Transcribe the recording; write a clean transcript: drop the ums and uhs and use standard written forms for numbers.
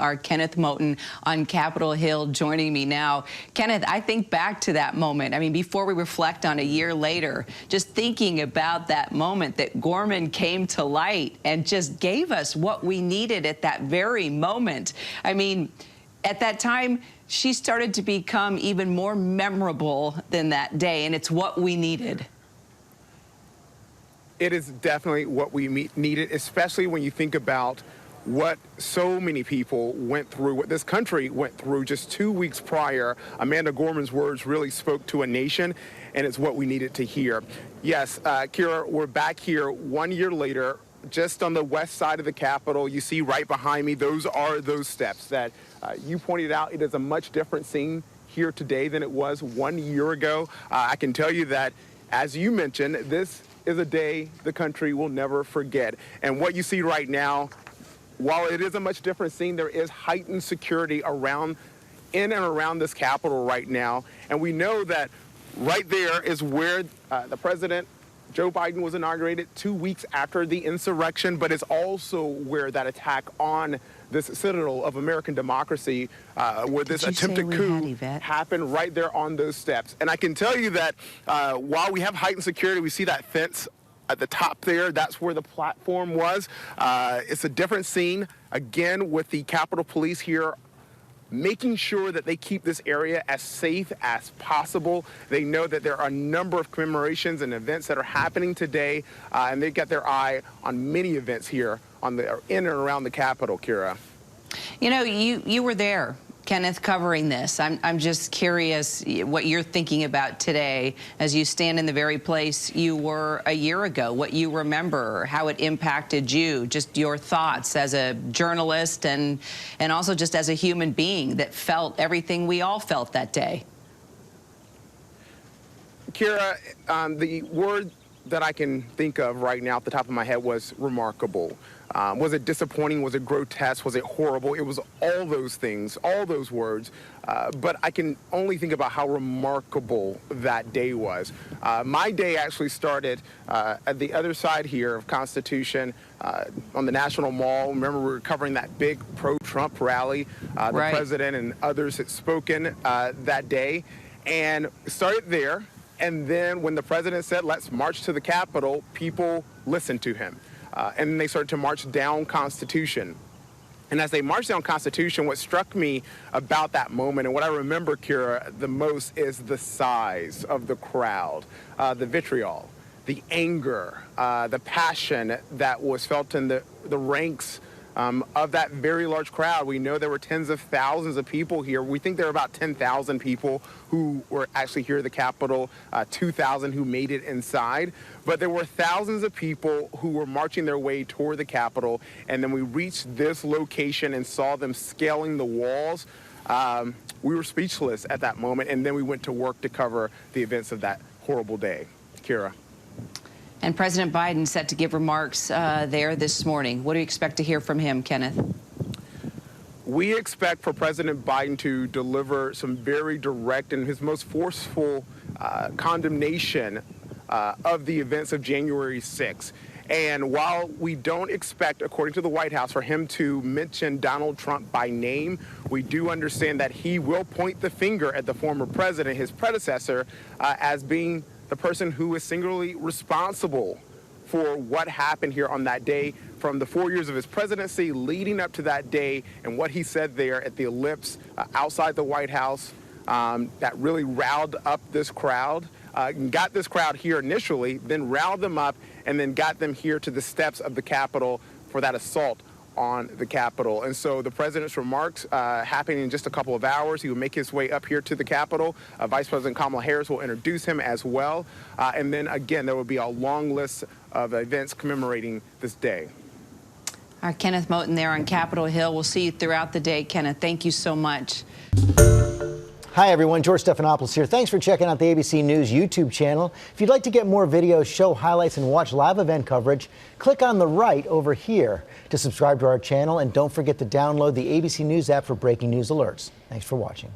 Our Kenneth Moton on Capitol Hill joining me now. Kenneth, I think back to that moment. I mean, before we reflect on a year later, just thinking about that moment that Gorman came to light and just gave us what we needed at that very moment. I mean, at that time, she started to become even more memorable than that day, and it's what we needed. It is definitely what we needed, especially when you think about what so many people went through, what this country went through just 2 weeks prior. Amanda Gorman's words really spoke to a nation, and it's what we needed to hear. Yes, Kira, we're back here 1 year later, just on the west side of the Capitol. You see right behind me, those are those steps that you pointed out. It is a much different scene here today than it was 1 year ago. I can tell you that, as you mentioned, this is a day the country will never forget. And what you see right now, while it is a much different scene, there is heightened security in and around this Capitol right now. And we know that right there is where the president, Joe Biden, was inaugurated 2 weeks after the insurrection, but it's also where that attack on this citadel of American democracy, where this attempted coup happened right there on those steps. And I can tell you that while we have heightened security, we see that fence at the top there. That's where the platform was. It's a different scene, again, with the Capitol Police here making sure that they keep this area as safe as possible. They know that there are a number of commemorations and events that are happening today, and they've got their eye on many events here in and around the Capitol, Kira. You know, you were there, Kenneth, covering this. I'm just curious what you're thinking about today as you stand in the very place you were a year ago, what you remember, how it impacted you, just your thoughts as a journalist and also just as a human being that felt everything we all felt that day. Kira, the word that I can think of right now at the top of my head was remarkable. Was it disappointing? Was it grotesque? Was it horrible? It was all those things, all those words. But I can only think about how remarkable that day was. My day actually started at the other side here of Constitution on the National Mall. Remember, we were covering that big pro-Trump rally. The president and others had spoken that day. And it started there. And then when the president said, let's march to the Capitol, people listened to him. And then they started to march down Constitution. And as they marched down Constitution, what struck me about that moment, and what I remember, Kira, the most is the size of the crowd, the vitriol, the anger, the passion that was felt in the ranks of that very large crowd. We know there were tens of thousands of people here. We think there were about 10,000 people who were actually here at the Capitol, 2,000 who made it inside. But there were thousands of people who were marching their way toward the Capitol. And then we reached this location and saw them scaling the walls. We were speechless at that moment. And then we went to work to cover the events of that horrible day. Kira. And President Biden set to give remarks there this morning. What do you expect to hear from him, Kenneth? We expect for President Biden to deliver some very direct and his most forceful condemnation of the events of January 6th. And while we don't expect, according to the White House, for him to mention Donald Trump by name, we do understand that he will point the finger at the former president, his predecessor, as being the person who is singularly responsible for what happened here on that day, from the 4 years of his presidency leading up to that day, and what he said there at the Ellipse outside the White House that really riled up this crowd, got this crowd here initially, then riled them up, and then got them here to the steps of the Capitol for that assault on the Capitol. And so the president's remarks happening in just a couple of hours. He will make his way up here to the Capitol. Vice President Kamala Harris will introduce him as well. And then again, there will be a long list of events commemorating this day. Our Kenneth Moton there on Capitol Hill. We'll see you throughout the day, Kenneth. Thank you so much. Hi, everyone. George Stephanopoulos here. Thanks for checking out the ABC News YouTube channel. If you'd like to get more videos, show highlights, and watch live event coverage, click on the right over here to subscribe to our channel. And don't forget to download the ABC News app for breaking news alerts. Thanks for watching.